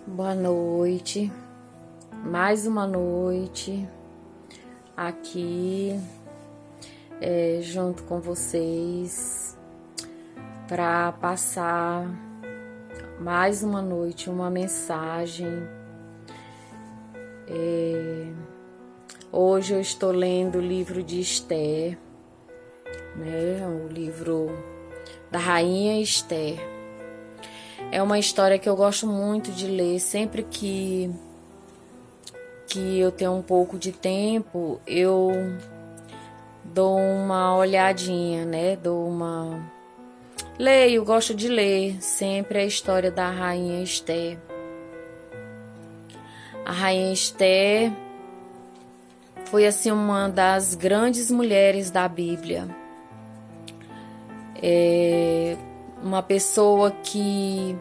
Boa noite, mais uma noite aqui junto com vocês para passar mais uma noite, uma mensagem. Hoje eu estou lendo o livro de Esther, né? O livro da Rainha Esther. É uma história que eu gosto muito de ler. Sempre que eu tenho um pouco de tempo, eu dou uma olhadinha, né? Leio, gosto de ler sempre a história da Rainha Esther. A Rainha Esther foi assim uma das grandes mulheres da Bíblia. Uma pessoa que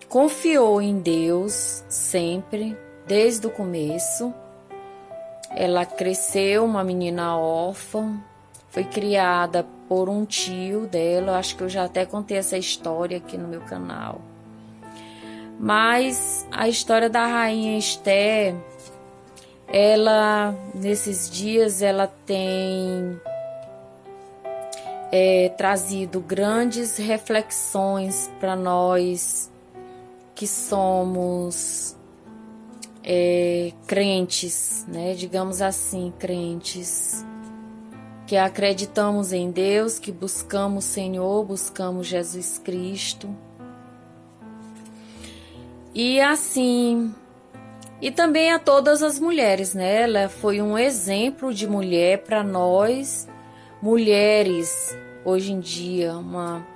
confiou em Deus sempre, desde o começo. Ela cresceu uma menina órfã, foi criada por um tio dela. Acho que eu já até contei essa história aqui no meu canal. Mas a história da Rainha Esther, ela, nesses dias, ela tem trazido grandes reflexões para nós que somos crentes, né? Digamos assim, crentes, que acreditamos em Deus, que buscamos o Senhor, buscamos Jesus Cristo. E assim, e também a todas as mulheres, né? Ela foi um exemplo de mulher para nós, mulheres, hoje em dia, uma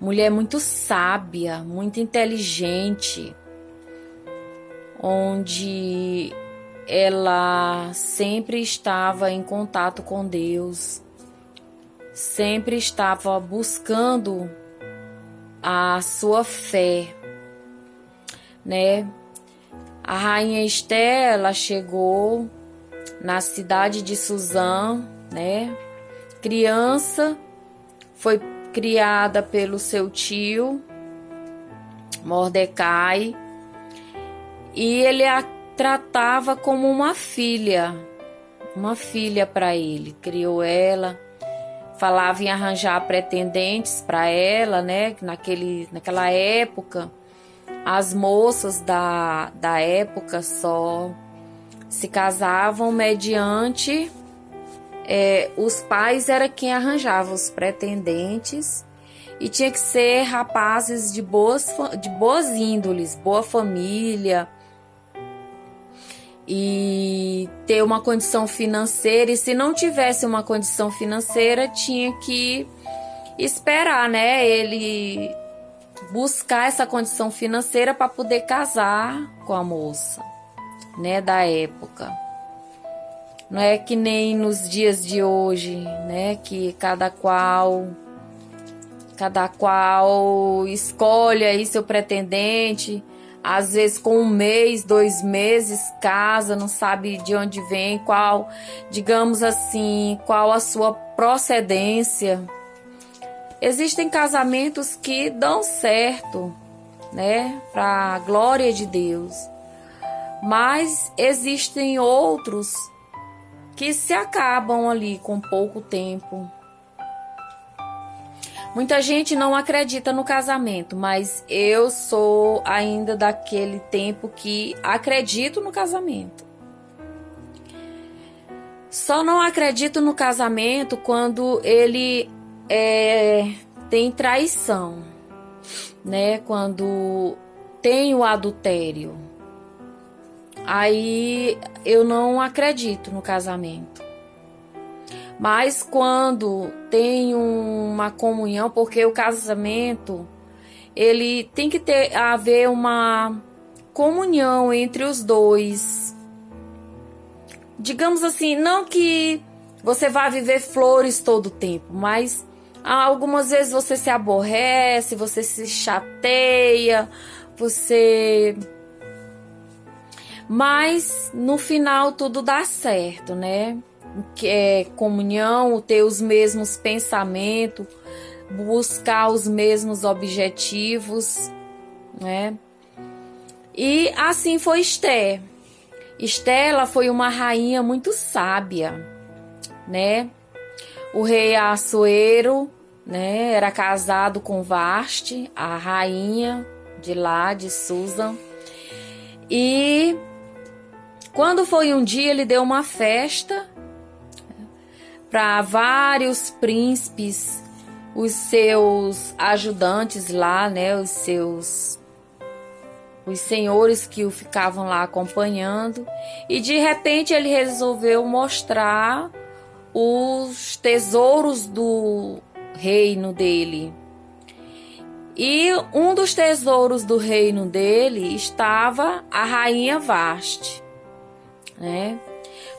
mulher muito sábia, muito inteligente, onde ela sempre estava em contato com Deus, sempre estava buscando a sua fé, né? A Rainha Esther, ela chegou na cidade de Suzã, né? Criança, foi criada pelo seu tio Mordecai, e ele a tratava como uma filha para ele. Criou ela, falava em arranjar pretendentes para ela, né? Naquela época, as moças da época só se casavam mediante os pais, era quem arranjava os pretendentes, e tinha que ser rapazes de boas índoles, boa família, e ter uma condição financeira. E se não tivesse uma condição financeira, tinha que esperar, né, ele buscar essa condição financeira para poder casar com a moça, né, da época. Não é que nem nos dias de hoje, né, que cada qual escolhe aí seu pretendente, às vezes com 1 mês, 2 meses, casa, não sabe de onde vem, digamos assim, qual a sua procedência. Existem casamentos que dão certo, né, para a glória de Deus, mas existem outros que se acabam ali com pouco tempo. Muita gente não acredita no casamento, mas eu sou ainda daquele tempo que acredito no casamento. Só não acredito no casamento quando ele tem traição, né? Quando tem o adultério. Aí eu não acredito no casamento. Mas quando tem uma comunhão, porque o casamento, ele tem que haver uma comunhão entre os dois. Digamos assim, não que você vá viver flores todo o tempo, mas algumas vezes você se aborrece, você se chateia, mas no final tudo dá certo, né? Que é comunhão, ter os mesmos pensamentos, buscar os mesmos objetivos, né? E assim foi Esté. Esté, ela foi uma rainha muito sábia, né? O rei Assuero, né, era casado com Vaste, a rainha de lá, de Susa. E quando foi um dia, ele deu uma festa para vários príncipes, os seus ajudantes lá, né, os senhores que o ficavam lá acompanhando. E de repente ele resolveu mostrar os tesouros do reino dele. E um dos tesouros do reino dele estava a rainha Vaste, né?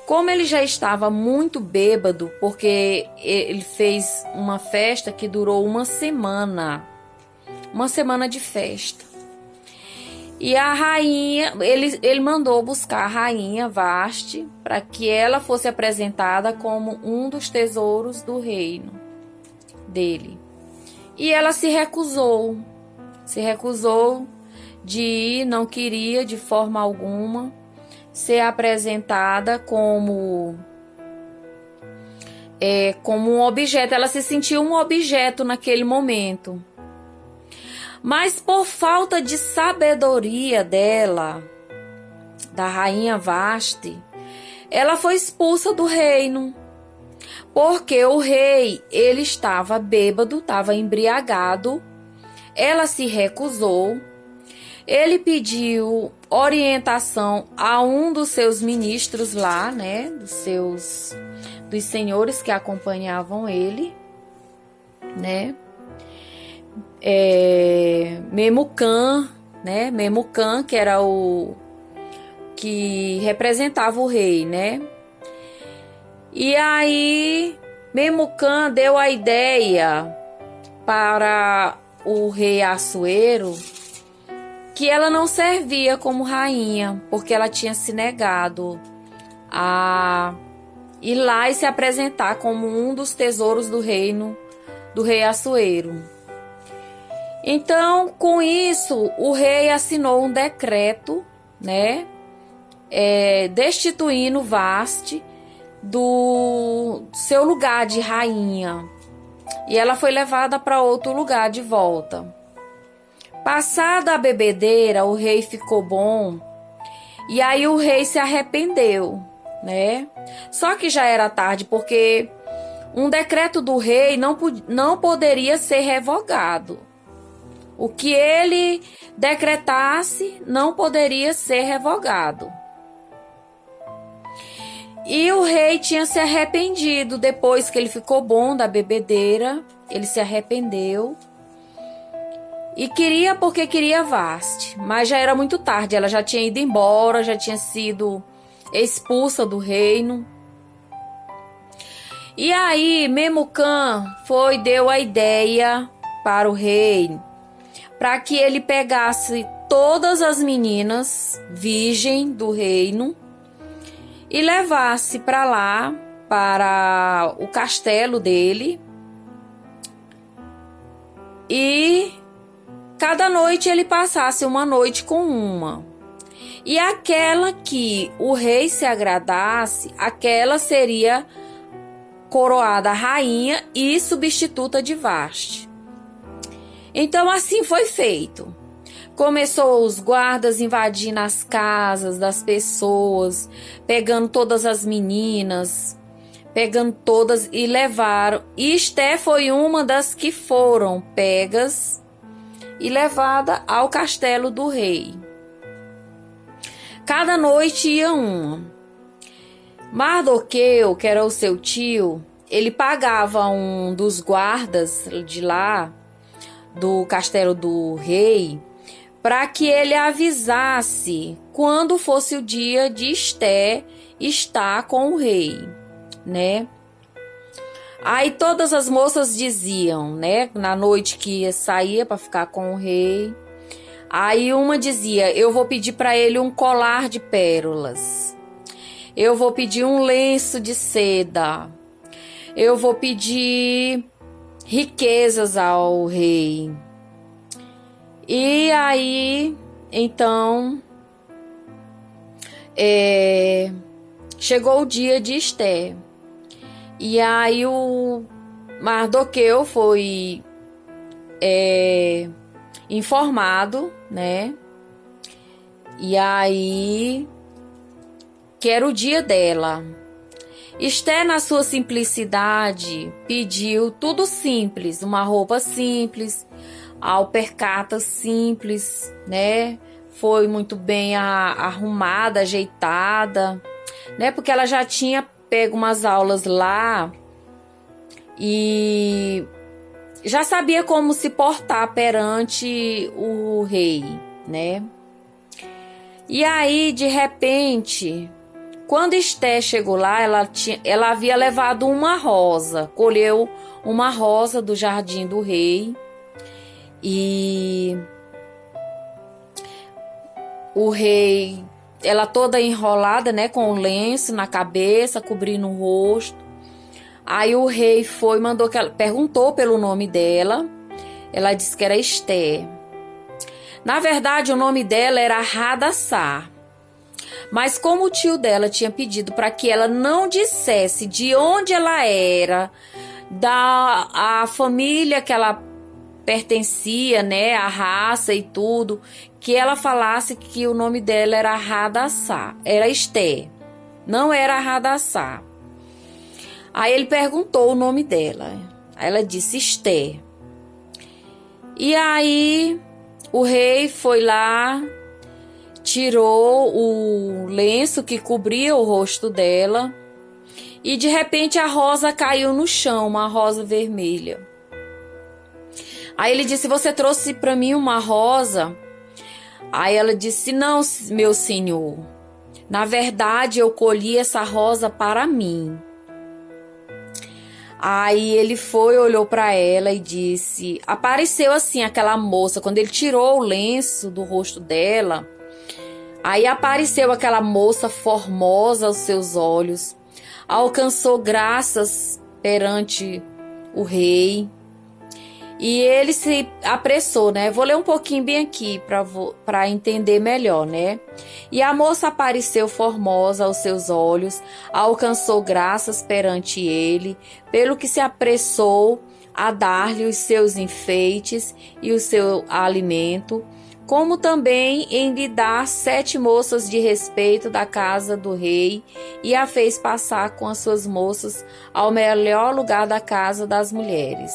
Como ele já estava muito bêbado, porque ele fez uma festa que durou uma semana de festa. E a rainha, ele mandou buscar a rainha Vaste para que ela fosse apresentada como um dos tesouros do reino dele. E ela se recusou de ir, não queria de forma alguma ser apresentada como um objeto. Ela se sentiu um objeto naquele momento. Mas por falta de sabedoria dela, da rainha Vaste, ela foi expulsa do reino. Porque o rei, ele estava bêbado, estava embriagado. Ela se recusou. Ele pediu orientação a um dos seus ministros lá, né, dos senhores que acompanhavam ele, né? Memucã, né? Memucã, que era o que representava o rei, né? E aí Memucã deu a ideia para o rei Assuero que ela não servia como rainha, porque ela tinha se negado a ir lá e se apresentar como um dos tesouros do reino do rei Assuero. Então, com isso, o rei assinou um decreto, né, destituindo Vaste do seu lugar de rainha. E ela foi levada para outro lugar de volta. Passada a bebedeira, o rei ficou bom. E aí o rei se arrependeu, né? Só que já era tarde, porque um decreto do rei não poderia ser revogado. O que ele decretasse não poderia ser revogado. E o rei tinha se arrependido depois que ele ficou bom da bebedeira. Ele se arrependeu. E porque queria Vaste. Mas já era muito tarde. Ela já tinha ido embora, já tinha sido expulsa do reino. E aí Memucã deu a ideia para o rei, para que ele pegasse todas as meninas virgem do reino e levasse para lá, para o castelo dele. E cada noite ele passasse uma noite com uma. E aquela que o rei se agradasse, aquela seria coroada rainha e substituta de Vaste. Então assim foi feito. Começou os guardas invadindo as casas das pessoas, pegando todas as meninas, pegando todas e levaram. E Esté foi uma das que foram pegas e levada ao castelo do rei. Cada noite ia uma. Mardoqueu, que era o seu tio, ele pagava um dos guardas de lá, do castelo do rei, para que ele avisasse quando fosse o dia de Esté estar com o rei, né? Aí todas as moças diziam, né, na noite que saía para ficar com o rei. Aí uma dizia: eu vou pedir para ele um colar de pérolas. Eu vou pedir um lenço de seda. Eu vou pedir riquezas ao rei. E aí, então, chegou o dia de Esté. E aí o Mardoqueu foi informado, né? E aí que era o dia dela. Esté, na sua simplicidade, pediu tudo simples, uma roupa simples, alpercata simples, né? Foi muito bem arrumada, ajeitada, né? Porque ela já tinha pego umas aulas lá e já sabia como se portar perante o rei, né? E aí, de repente, quando Esté chegou lá, ela havia levado uma rosa, colheu uma rosa do jardim do rei. E o rei, ela toda enrolada, né, com o lenço na cabeça, cobrindo o rosto. Aí o rei perguntou pelo nome dela. Ela disse que era Esté. Na verdade, o nome dela era Hadassah. Mas como o tio dela tinha pedido para que ela não dissesse de onde ela era, a família que ela pertencia, né, a raça e tudo, que ela falasse que o nome dela era Hadassah, era Esté, não era Hadassah. Aí ele perguntou o nome dela, aí ela disse Esté. E aí o rei foi lá, tirou o lenço que cobria o rosto dela e de repente a rosa caiu no chão, uma rosa vermelha. Aí ele disse: você trouxe para mim uma rosa? Aí ela disse: não, meu senhor. Na verdade, eu colhi essa rosa para mim. Aí ele foi, olhou para ela e disse... Apareceu assim aquela moça, quando ele tirou o lenço do rosto dela, aí apareceu aquela moça formosa aos seus olhos, alcançou graças perante o rei. E ele se apressou, né? Vou ler um pouquinho bem aqui para entender melhor, né? E a moça apareceu formosa aos seus olhos, alcançou graças perante ele, pelo que se apressou a dar-lhe os seus enfeites e o seu alimento, como também em lhe dar 7 moças de respeito da casa do rei, e a fez passar com as suas moças ao melhor lugar da casa das mulheres.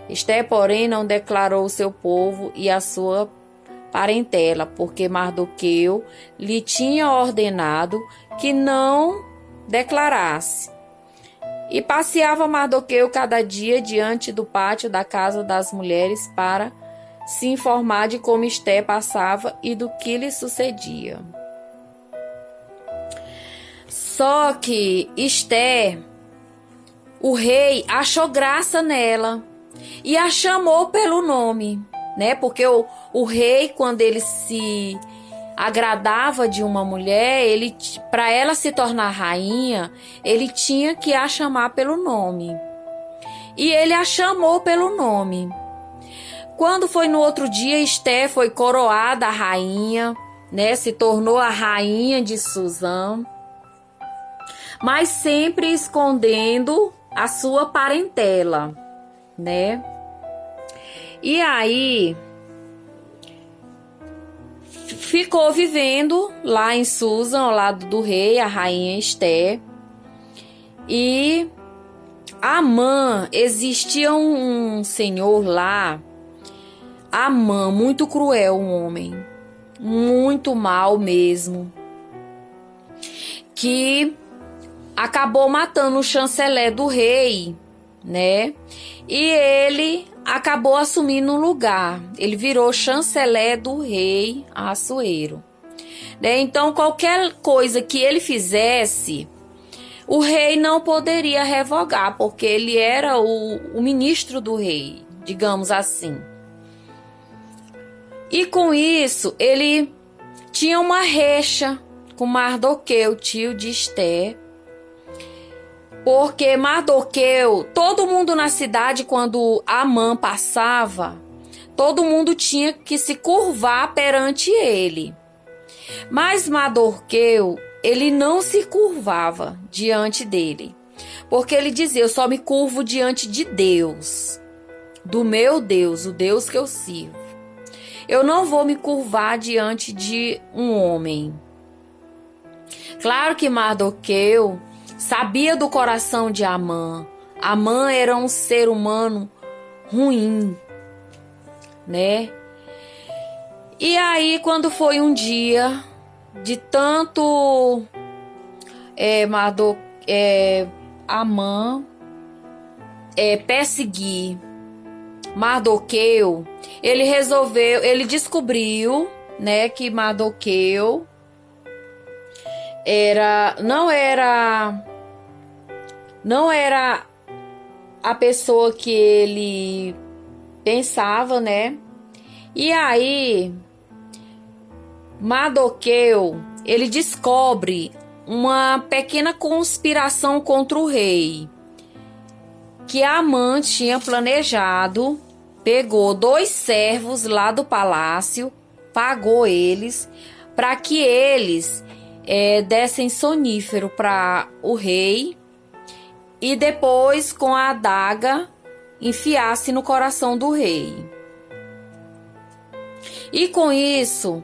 Esté, porém, não declarou o seu povo e a sua parentela, porque Mardoqueu lhe tinha ordenado que não declarasse. E passeava Mardoqueu cada dia diante do pátio da casa das mulheres para se informar de como Esté passava e do que lhe sucedia. Só que Esté, o rei, achou graça nela e a chamou pelo nome, né? Porque o rei, quando ele se agradava de uma mulher, para ela se tornar rainha, ele tinha que a chamar pelo nome. E ele a chamou pelo nome. Quando foi no outro dia, Esté foi coroada a rainha, né? Se tornou a rainha de Susã, mas sempre escondendo a sua parentela, né? E aí ficou vivendo lá em Susã, ao lado do rei, a rainha Esté. E Amã, existia um senhor lá, Amã, muito cruel, um homem, muito mal mesmo, que acabou matando o chanceler do rei, né? E ele acabou assumindo o lugar. Ele virou chanceler do rei Assuero, né? Então, qualquer coisa que ele fizesse, o rei não poderia revogar, porque ele era o ministro do rei, digamos assim. E com isso, ele tinha uma rixa com Mardoqueu, tio de Esté, porque Mardoqueu, todo mundo na cidade, quando Amã passava, todo mundo tinha que se curvar perante ele, Mas Mardoqueu, ele não se curvava diante dele, porque ele dizia: eu só me curvo diante de Deus, do meu Deus, o Deus que eu sirvo. Eu não vou me curvar diante de um homem. Claro que Mardoqueu sabia do coração de Amã. Amã era um ser humano ruim, né? E aí, quando foi um dia de tanto Amã perseguir Mardoqueu, ele descobriu, né, que Mardoqueu não era a pessoa que ele pensava, né? E aí Mardoqueu, ele descobre uma pequena conspiração contra o rei, que Amã tinha planejado. Pegou 2 servos lá do palácio, pagou eles para que eles dessem sonífero para o rei e depois, com a adaga, enfiasse no coração do rei. E com isso,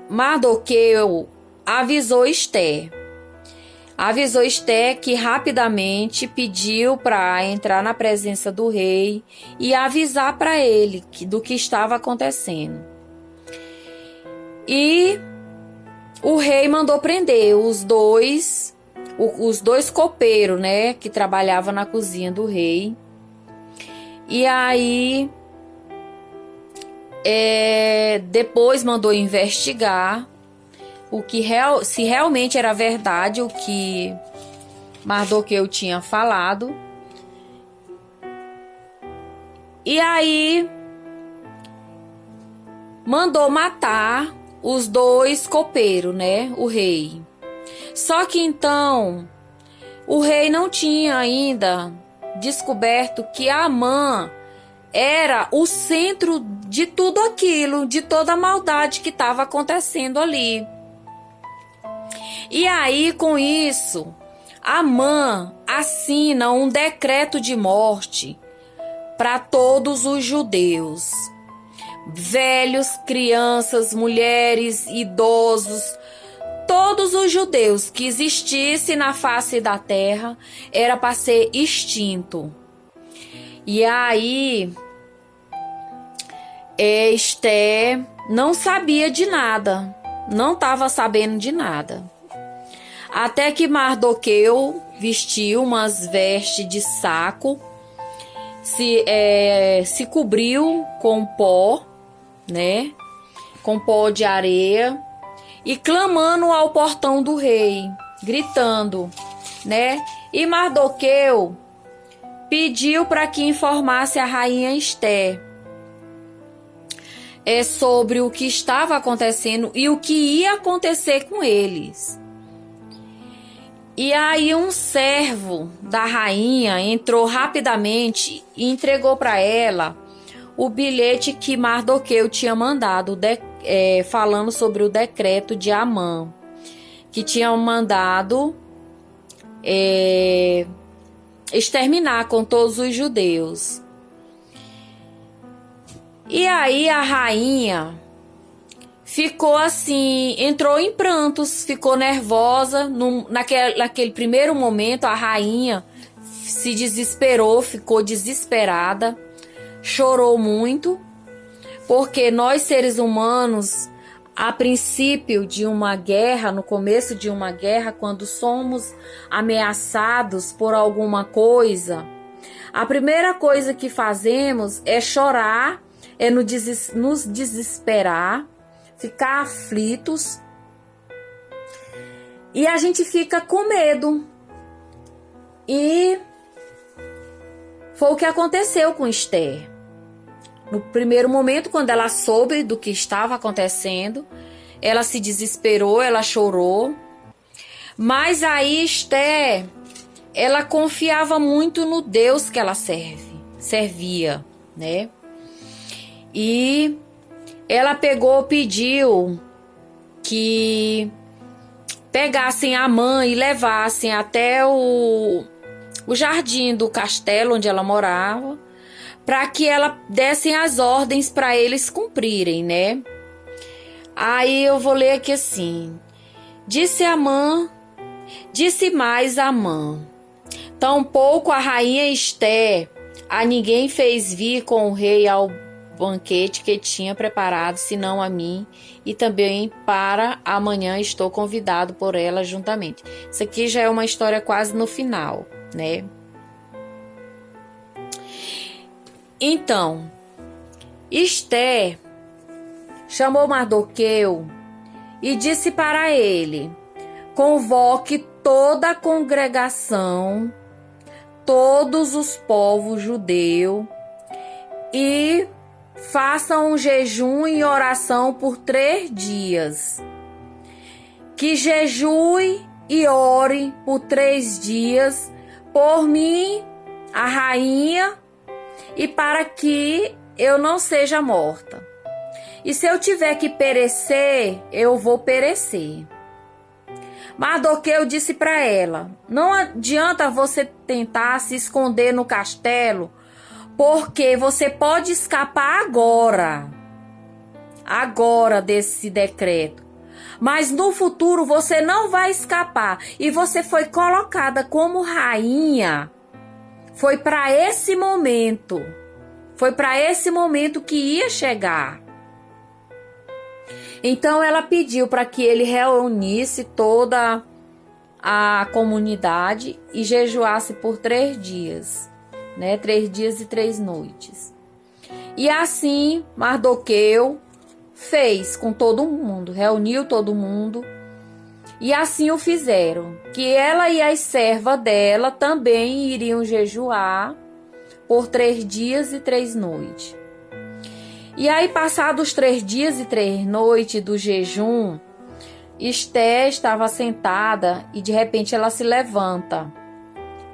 Mardoqueu avisou Ester. Avisou Ester, que rapidamente pediu para entrar na presença do rei e avisar para ele do que estava acontecendo. E o rei mandou prender os dois copeiros, né, que trabalhavam na cozinha do rei. E aí depois mandou investigar se realmente era verdade o que Mardoqueu tinha falado. E aí mandou matar os 2 copeiros, né? O rei. Só que então o rei não tinha ainda descoberto que Amã era o centro de tudo aquilo, de toda a maldade que estava acontecendo ali. E aí, com isso, Amã assina um decreto de morte para todos os judeus. Velhos, crianças, mulheres, idosos, todos os judeus que existissem na face da terra era para ser extinto. E aí, Ester não sabia de nada, não estava sabendo de nada. Até que Mardoqueu vestiu umas vestes de saco, se cobriu com pó, né? Com pó de areia, e clamando ao portão do rei, gritando, né? E Mardoqueu pediu para que informasse a rainha Ester sobre o que estava acontecendo e o que ia acontecer com eles. E aí um servo da rainha entrou rapidamente e entregou para ela o bilhete que Mardoqueu tinha mandado, falando sobre o decreto de Amã, que tinha mandado exterminar com todos os judeus. E aí a rainha ficou assim, entrou em prantos, ficou nervosa. Naquele primeiro momento, a rainha se desesperou, ficou desesperada, chorou muito, porque nós, seres humanos, a princípio de uma guerra, no começo de uma guerra, quando somos ameaçados por alguma coisa, a primeira coisa que fazemos é chorar, nos desesperar, ficar aflitos, e a gente fica com medo. E foi o que aconteceu com Ester. No primeiro momento, quando ela soube do que estava acontecendo, ela se desesperou, ela chorou. Mas aí Ester, ela confiava muito no Deus que ela servia, né? E ela pediu que pegassem a mãe e levassem até o jardim do castelo onde ela morava, para que ela dessem as ordens para eles cumprirem, né? Aí eu vou ler aqui assim: disse mais Amã, tampouco a rainha Esté a ninguém fez vir com o rei ao banquete que tinha preparado, senão a mim, e também para amanhã estou convidado por ela juntamente. Isso aqui já é uma história quase no final, né? Então, Esté chamou Mardoqueu e disse para ele: convoque toda a congregação, todos os povos judeus, e façam um jejum e oração por 3 dias. Que jejue e ore por 3 dias por mim, a rainha, e para que eu não seja morta. E se eu tiver que perecer, eu vou perecer. Mardoqueu disse para ela: não adianta você tentar se esconder no castelo, porque você pode escapar agora desse decreto. Mas no futuro você não vai escapar. E você foi colocada como rainha. Foi para esse momento. Foi para esse momento que ia chegar. Então ela pediu para que ele reunisse toda a comunidade e jejuasse por 3 dias, né? 3 dias e 3 noites. E assim Mardoqueu fez com todo mundo, reuniu todo mundo, e assim o fizeram, que ela e as servas dela também iriam jejuar por 3 dias e 3 noites. E aí, passados 3 dias e 3 noites do jejum, Esté estava sentada e de repente ela se levanta.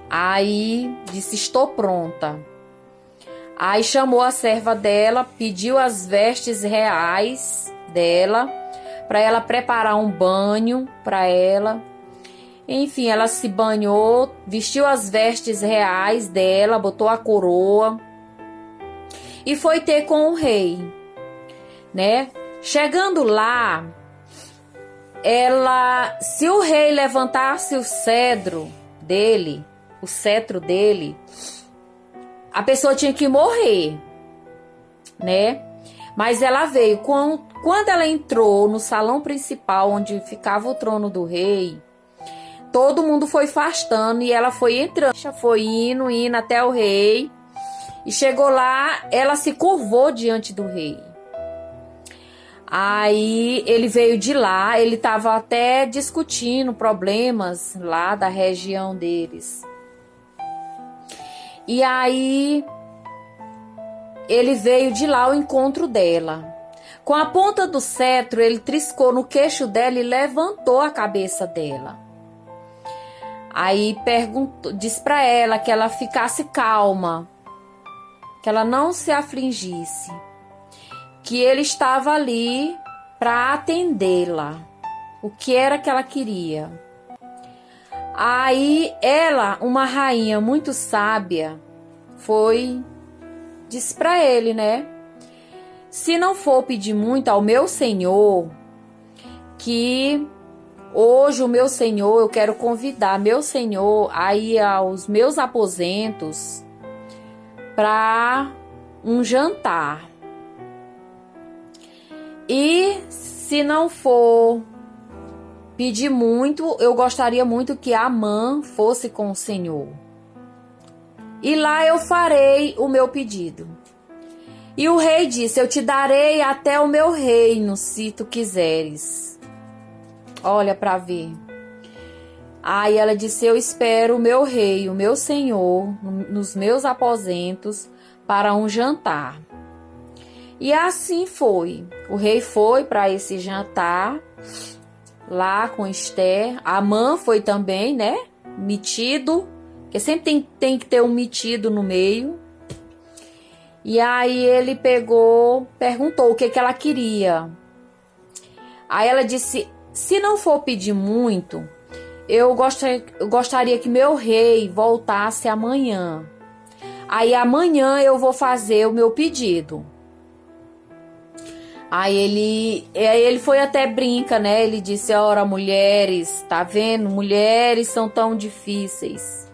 Aí disse: estou pronta. Aí chamou a serva dela, pediu as vestes reais dela, para ela preparar um banho para ela. Enfim, ela se banhou, vestiu as vestes reais dela, botou a coroa e foi ter com o rei, né? Chegando lá, se o rei levantasse o cetro dele, a pessoa tinha que morrer, né? Mas ela veio. Quando ela entrou no salão principal, onde ficava o trono do rei, todo mundo foi afastando e ela foi entrando, foi indo até o rei. E chegou lá, ela se curvou diante do rei. Aí ele veio de lá, ele estava até discutindo problemas lá da região deles. E aí ele veio de lá ao encontro dela. Com a ponta do cetro, ele triscou no queixo dela e levantou a cabeça dela. Aí disse para ela que ela ficasse calma, que ela não se afligisse, que ele estava ali para atendê-la, o que era que ela queria. Aí ela, uma rainha muito sábia, disse para ele, né? Se não for pedir muito ao meu senhor, que hoje o meu senhor, eu quero convidar meu senhor a ir aos meus aposentos para um jantar. E se não for pedir muito, eu gostaria muito que Amã fosse com o Senhor. E lá eu farei o meu pedido. E o rei disse: eu te darei até o meu reino, se tu quiseres. Olha para ver. Aí ela disse: eu espero o meu rei, o meu senhor, nos meus aposentos para um jantar. E assim foi. O rei foi para esse jantar lá com Esther. Amã foi também, né? Metido, porque sempre tem que ter um metido no meio. E aí ele perguntou o que ela queria. Aí ela disse: se não for pedir muito, eu gostaria que meu rei voltasse amanhã. Aí amanhã eu vou fazer o meu pedido. Aí ele foi até brinca, né? Ele disse: ora, mulheres, tá vendo? Mulheres são tão difíceis.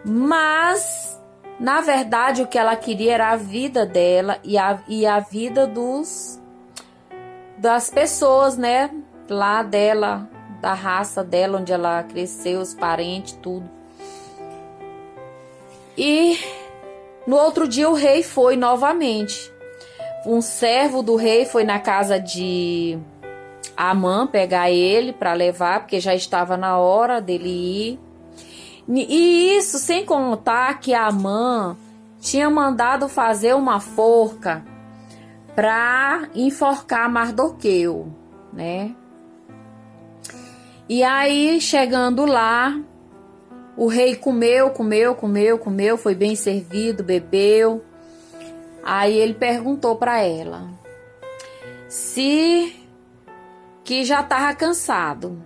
Mas, na verdade, o que ela queria era a vida dela e a vida das pessoas, né? Lá dela, da raça dela, onde ela cresceu, os parentes, tudo. E no outro dia o rei foi novamente. Um servo do rei foi na casa de Amã pegar ele para levar, porque já estava na hora dele ir. E isso sem contar que Amã tinha mandado fazer uma forca para enforcar Mardoqueu, né? E aí, chegando lá, o rei comeu, foi bem servido, bebeu. Aí ele perguntou para ela que já estava cansado,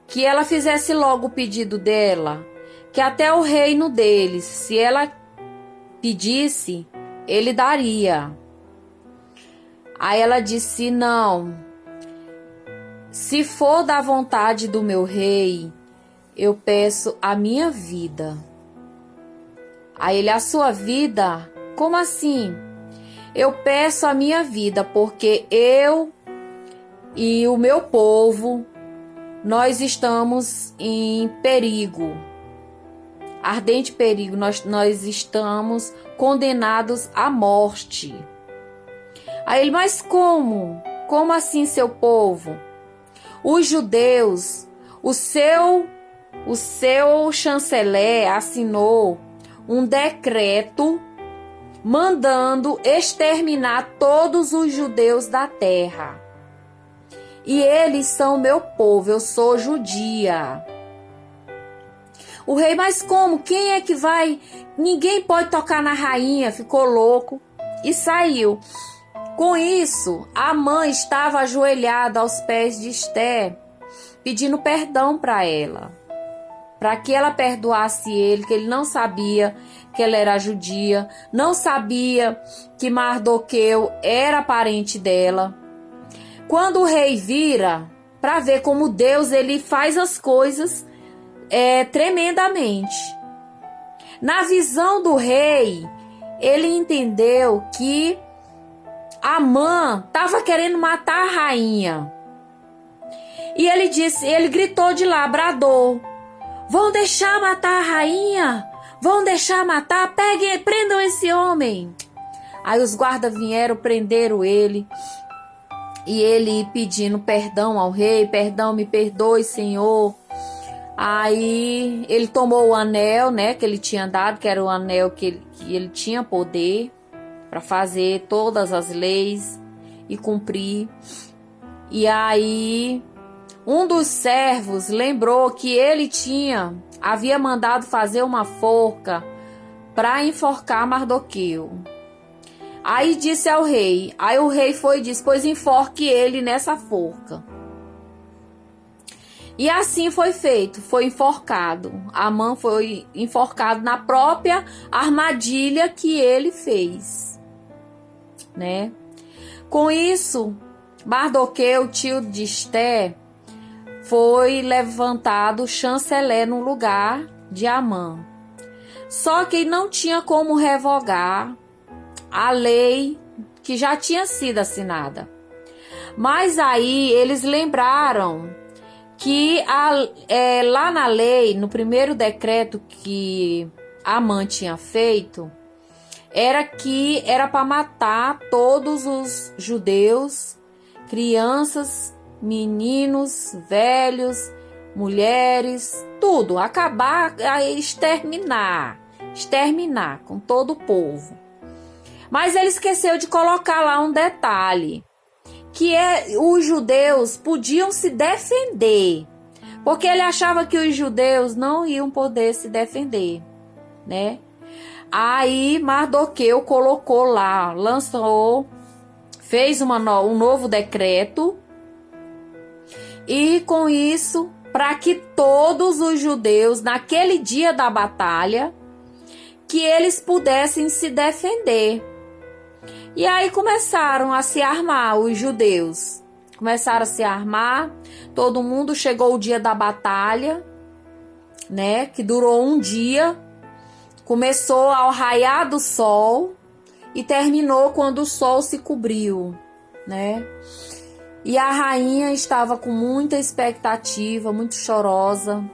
que ela fizesse logo o pedido dela, que até o reino deles, se ela pedisse, ele daria. Aí ela disse: não, se for da vontade do meu rei, eu peço a minha vida. Aí ele: a sua vida? Como assim? Eu peço a minha vida porque eu e o meu povo, nós estamos em perigo, ardente perigo, nós estamos condenados à morte. Aí ele: mas como? Como assim, seu povo? Os judeus, o seu chanceler assinou um decreto mandando exterminar todos os judeus da terra. E eles são meu povo, eu sou judia. O rei: mas como? Quem é que vai? Ninguém pode tocar na rainha. Ficou louco e saiu. Com isso, Amã estava ajoelhada aos pés de Ester, pedindo perdão para ela, para que ela perdoasse ele, que ele não sabia que ela era judia, não sabia que Mardoqueu era parente dela. Quando o rei vira, para ver como Deus ele faz as coisas tremendamente. Na visão do rei, ele entendeu que Amã estava querendo matar a rainha. E ele gritou de lá, bradou: vão deixar matar a rainha? Vão deixar matar? Peguem, prendam esse homem. Aí os guardas vieram, prenderam ele. E ele pedindo perdão ao rei: perdão, me perdoe, Senhor. Aí ele tomou o anel, né, que ele tinha dado, que era o anel que ele tinha poder para fazer todas as leis e cumprir. E aí um dos servos lembrou que ele havia mandado fazer uma forca para enforcar Mardoqueu. Aí disse ao rei, aí o rei foi e disse: pois enforque ele nessa forca. E assim foi feito, foi enforcado. Amã foi enforcado na própria armadilha que ele fez, né? Com isso, Mardoqueu, tio de Ester, foi levantado chanceler no lugar de Amã. Só que não tinha como revogar a lei que já tinha sido assinada. Mas aí eles lembraram que lá na lei, no primeiro decreto que Amã tinha feito, era para matar todos os judeus, crianças, meninos, velhos, mulheres, tudo, acabar, exterminar com todo o povo. Mas ele esqueceu de colocar lá um detalhe, que os judeus podiam se defender, porque ele achava que os judeus não iam poder se defender, né? Aí Mardoqueu colocou lá, fez um novo decreto E com isso, para que todos os judeus, naquele dia da batalha, que eles pudessem se defender. E aí começaram a se armar, os judeus. Começaram a se armar, todo mundo, chegou o dia da batalha, né, que durou um dia. Começou ao raiar do sol e terminou quando o sol se cobriu, né? E a rainha estava com muita expectativa, muito chorosa,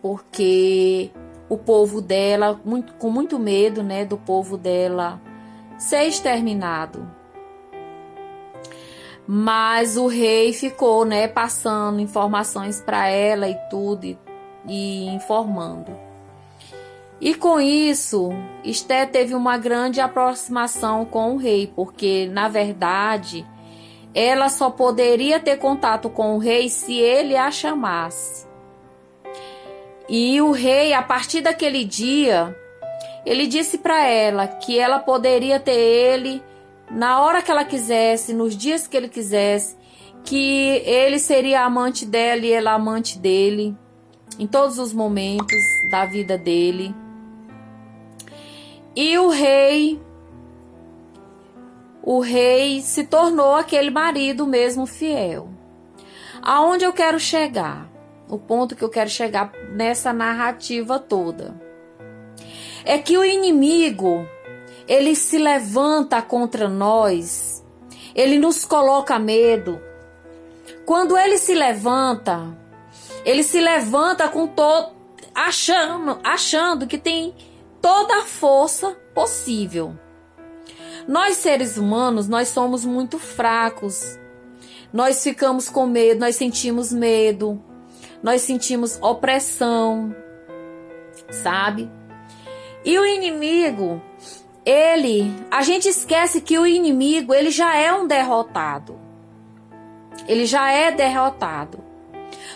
porque o povo dela, com muito medo, né, do povo dela ser exterminado. Mas o rei ficou, né, passando informações para ela e tudo, e informando. E com isso, Esté teve uma grande aproximação com o rei, porque, na verdade, ela só poderia ter contato com o rei se ele a chamasse. E o rei, a partir daquele dia, ele disse para ela que ela poderia ter ele na hora que ela quisesse, nos dias que ele quisesse, que ele seria amante dela e ela amante dele, em todos os momentos da vida dele. E o rei se tornou aquele marido mesmo fiel. Aonde eu quero chegar? O ponto que eu quero chegar nessa narrativa toda é que o inimigo, ele se levanta contra nós, ele nos coloca medo. Quando ele se levanta com todo, achando que tem toda a força possível. Nós, seres humanos, nós somos muito fracos. Nós ficamos com medo, nós sentimos medo, nós sentimos opressão, sabe? E o inimigo, a gente esquece que o inimigo, ele já é um derrotado. Ele já é derrotado.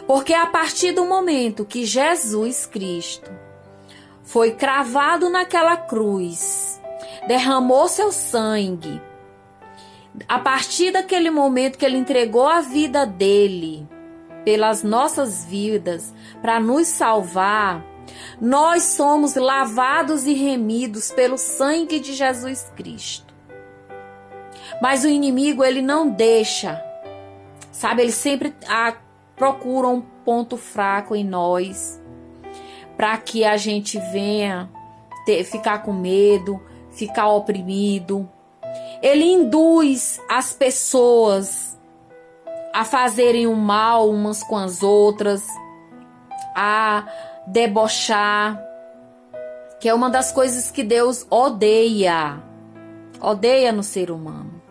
Porque a partir do momento que Jesus Cristo foi cravado naquela cruz, derramou seu sangue, a partir daquele momento que ele entregou a vida dele pelas nossas vidas para nos salvar, nós somos lavados e remidos pelo sangue de Jesus Cristo. Mas o inimigo, ele não deixa, sabe? Ele sempre procura um ponto fraco em nós, para que a gente venha ficar com medo, ficar oprimido. Ele induz as pessoas a fazerem o mal umas com as outras, a debochar, que é uma das coisas que Deus odeia no ser humano.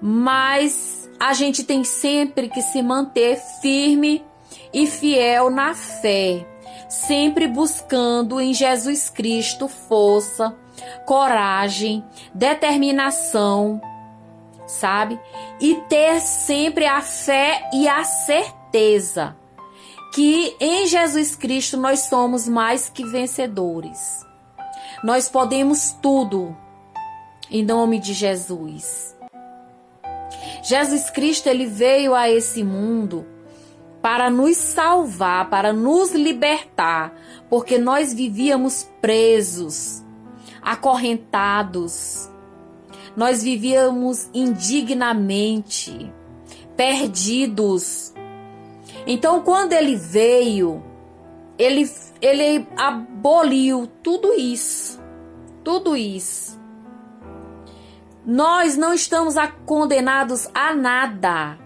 Mas a gente tem sempre que se manter firme e fiel na fé, sempre buscando em Jesus Cristo força, coragem, determinação, sabe? E ter sempre a fé e a certeza que em Jesus Cristo nós somos mais que vencedores. Nós podemos tudo em nome de Jesus. Jesus Cristo, ele veio a esse mundo para nos salvar, para nos libertar, porque nós vivíamos presos, acorrentados. Nós vivíamos indignamente, perdidos. Então, quando ele veio, ele aboliu tudo isso. Tudo isso. Nós não estamos condenados a nada.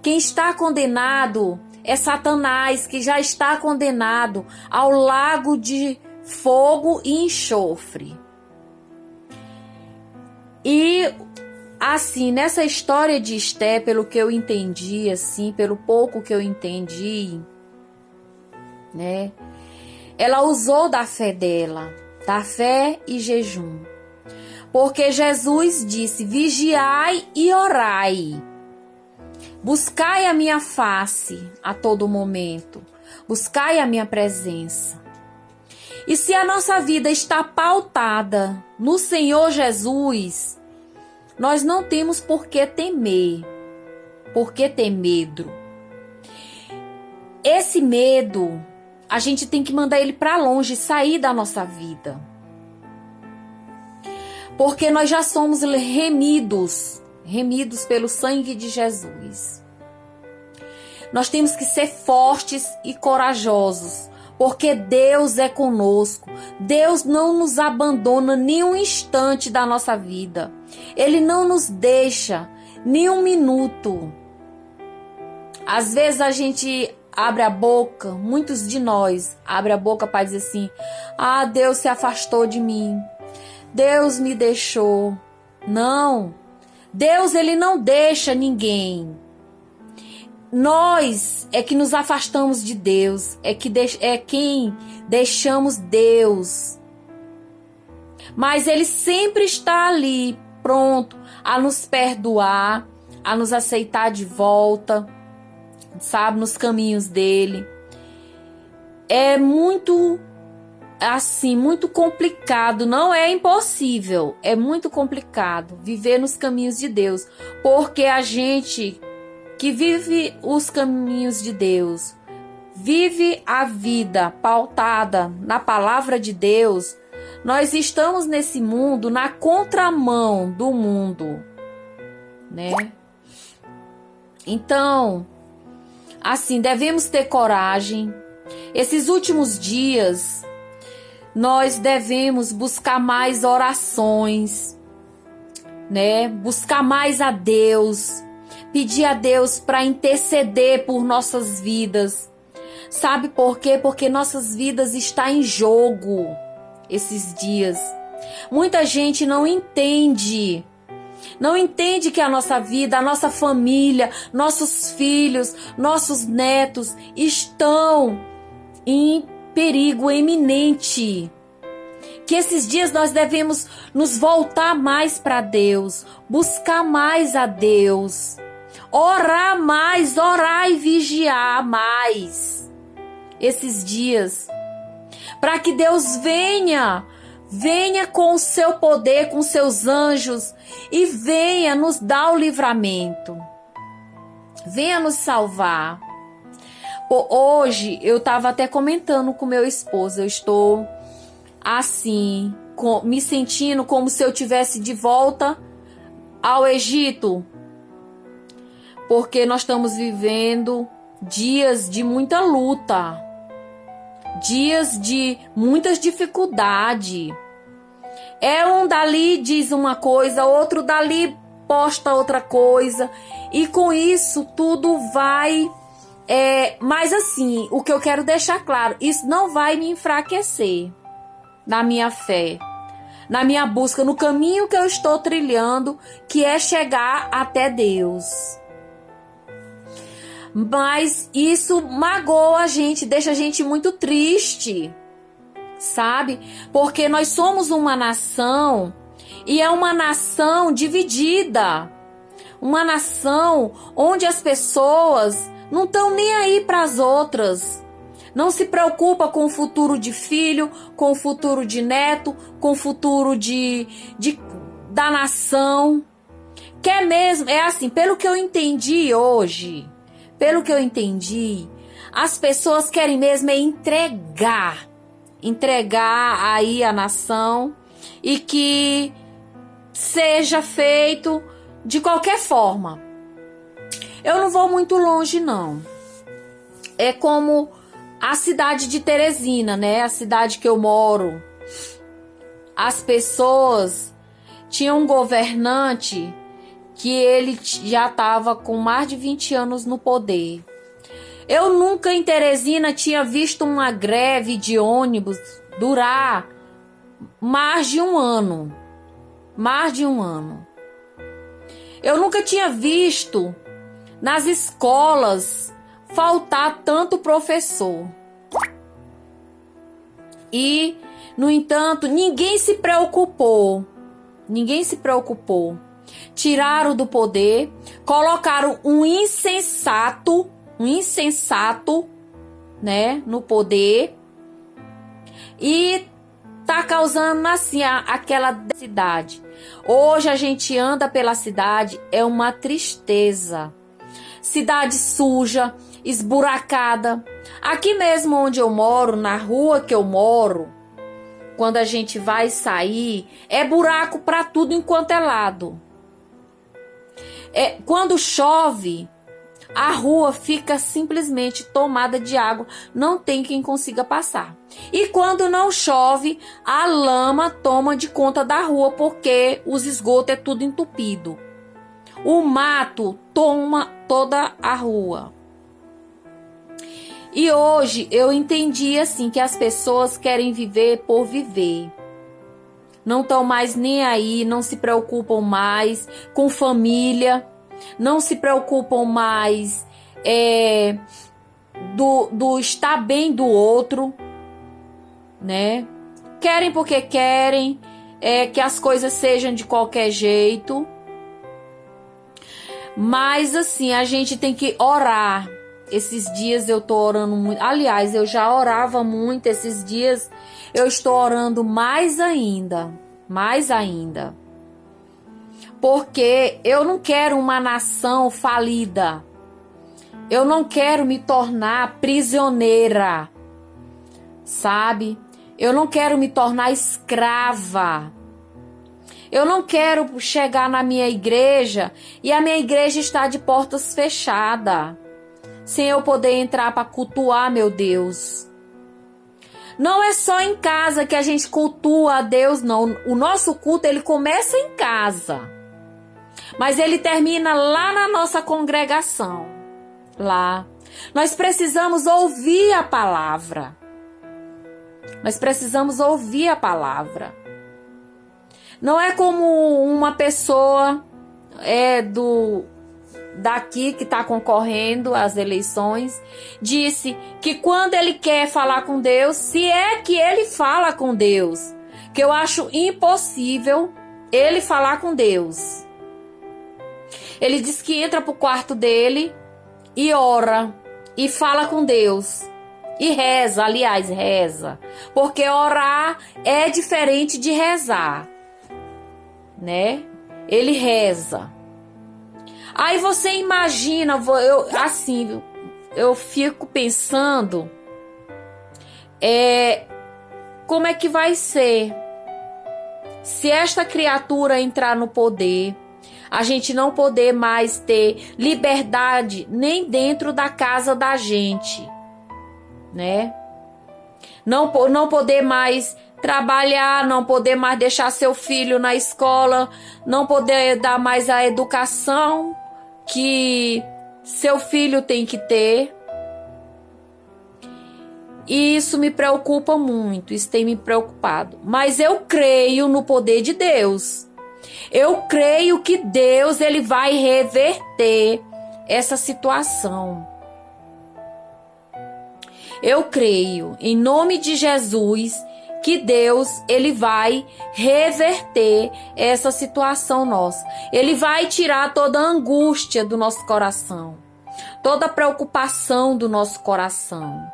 Quem está condenado é Satanás, que já está condenado ao lago de fogo e enxofre. E assim, nessa história de Esté, pelo que eu entendi, assim, pelo pouco que eu entendi, né? Ela usou da fé dela, da fé e jejum. Porque Jesus disse: vigiai e orai. Buscai a minha face a todo momento. Buscai a minha presença. E se a nossa vida está pautada no Senhor Jesus, nós não temos por que temer. Por que ter medo? Esse medo, a gente tem que mandar ele para longe, sair da nossa vida. Porque nós já somos remidos pelo sangue de Jesus. Nós temos que ser fortes e corajosos, porque Deus é conosco. Deus não nos abandona nem um instante da nossa vida. Ele não nos deixa nem um minuto. Às vezes a gente abre a boca, muitos de nós abrem a boca para dizer assim: ah, Deus se afastou de mim, Deus me deixou. Não, Deus ele não deixa ninguém. Nós é que nos afastamos de Deus, é quem deixamos Deus. Mas ele sempre está ali, pronto a nos perdoar, a nos aceitar de volta, sabe, nos caminhos dele. É muito assim, muito complicado, não é impossível, é muito complicado viver nos caminhos de Deus, porque a gente que vive os caminhos de Deus, vive a vida pautada na palavra de Deus, nós estamos nesse mundo na contramão do mundo, né? Então, assim, devemos ter coragem. Esses últimos dias, nós devemos buscar mais orações, né? Buscar mais a Deus, pedir a Deus para interceder por nossas vidas. Sabe por quê? Porque nossas vidas estão em jogo esses dias. Muita gente não entende que a nossa vida, a nossa família, nossos filhos, nossos netos estão em perigo iminente. Que esses dias nós devemos nos voltar mais para Deus, buscar mais a Deus, orar mais, orar e vigiar mais esses dias, para que Deus venha com o seu poder, com seus anjos e venha nos dar o livramento, venha nos salvar. Hoje eu estava até comentando com meu esposo, eu estou assim, me sentindo como se eu tivesse de volta ao Egito, porque nós estamos vivendo dias de muita luta, dias de muitas dificuldades. Um dali diz uma coisa, outro dali posta outra coisa, e com isso tudo vai... mas assim, o que eu quero deixar claro, isso não vai me enfraquecer na minha fé, na minha busca, no caminho que eu estou trilhando, que é chegar até Deus. Mas isso magoa a gente, deixa a gente muito triste, sabe? Porque nós somos uma nação, e é uma nação dividida, uma nação onde as pessoas não estão nem aí para as outras, não se preocupa com o futuro de filho, com o futuro de neto, com o futuro da nação. Quer mesmo, é assim, pelo que eu entendi hoje, as pessoas querem mesmo é entregar aí a nação, e que seja feito de qualquer forma. Eu não vou muito longe, não. É como a cidade de Teresina, né? A cidade que eu moro. As pessoas tinham um governante que ele já estava com mais de 20 anos no poder. Eu nunca em Teresina tinha visto uma greve de ônibus durar mais de um ano. Eu nunca tinha visto nas escolas faltar tanto professor. E, no entanto, ninguém se preocupou. Tiraram do poder, colocaram um insensato, né, no poder, e tá causando assim aquela cidade. Hoje a gente anda pela cidade, é uma tristeza. cidade suja, esburacada. Aqui mesmo onde eu moro, na rua que eu moro, quando a gente vai sair, é buraco para tudo enquanto é lado. Quando chove, a rua fica simplesmente tomada de água, não tem quem consiga passar. E quando não chove, a lama toma de conta da rua, porque os esgotos é tudo entupido. O mato toma toda a rua. E hoje eu entendi assim que as pessoas querem viver por viver. Não estão mais nem aí, não se preocupam mais com família, não se preocupam mais do estar bem do outro, né? Querem porque querem, que as coisas sejam de qualquer jeito. Mas assim, a gente tem que orar. Esses dias eu tô orando muito. Aliás, eu já orava muito. Esses dias eu estou orando mais ainda. Mais ainda. Porque eu não quero uma nação falida. Eu não quero me tornar prisioneira. Sabe? Eu não quero me tornar escrava. Eu não quero chegar na minha igreja e a minha igreja está de portas fechadas, sem eu poder entrar para cultuar meu Deus. Não é só em casa que a gente cultua a Deus, não. O nosso culto, ele começa em casa, mas ele termina lá na nossa congregação. Lá. Nós precisamos ouvir a palavra. Nós precisamos ouvir a palavra. Não é como uma pessoa daqui que está concorrendo às eleições, disse que quando ele quer falar com Deus, se é que ele fala com Deus, que eu acho impossível ele falar com Deus. Ele diz que entra pro quarto dele e ora e fala com Deus. E reza, aliás, reza. Porque orar é diferente de rezar, né? Ele reza. Aí você imagina, eu fico pensando, como é que vai ser se esta criatura entrar no poder, a gente não poder mais ter liberdade nem dentro da casa da gente, né? Não poder mais trabalhar, não poder mais deixar seu filho na escola, não poder dar mais a educação que seu filho tem que ter. E isso me preocupa muito, isso tem me preocupado. Mas eu creio no poder de Deus. Eu creio que Deus, ele vai reverter essa situação. Eu creio, em nome de Jesus, que Deus, ele vai reverter essa situação nossa. Ele vai tirar toda a angústia do nosso coração, toda a preocupação do nosso coração.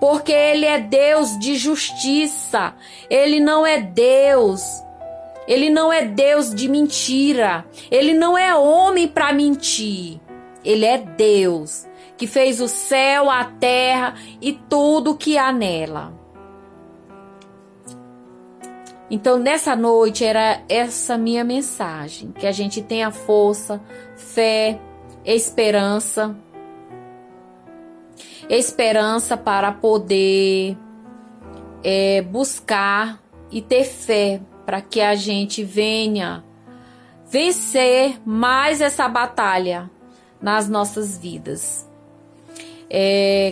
Porque ele é Deus de justiça. Ele não é Deus de mentira. Ele não é homem para mentir. Ele é Deus que fez o céu, a terra e tudo que há nela. Então, nessa noite, era essa minha mensagem. Que a gente tenha força, fé, esperança. Esperança para poder buscar e ter fé para que a gente venha vencer mais essa batalha nas nossas vidas.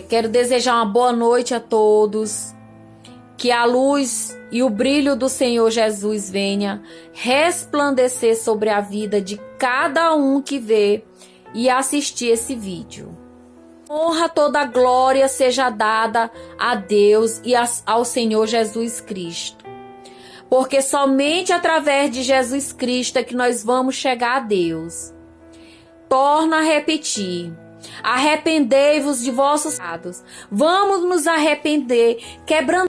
Quero desejar uma boa noite a todos. Que a luz e o brilho do Senhor Jesus venha resplandecer sobre a vida de cada um que vê e assistir esse vídeo. Honra, toda a glória seja dada a Deus e ao Senhor Jesus Cristo. Porque somente através de Jesus Cristo é que nós vamos chegar a Deus. Torna a repetir. Arrependei-vos de vossos pecados. Vamos nos arrepender, quebrando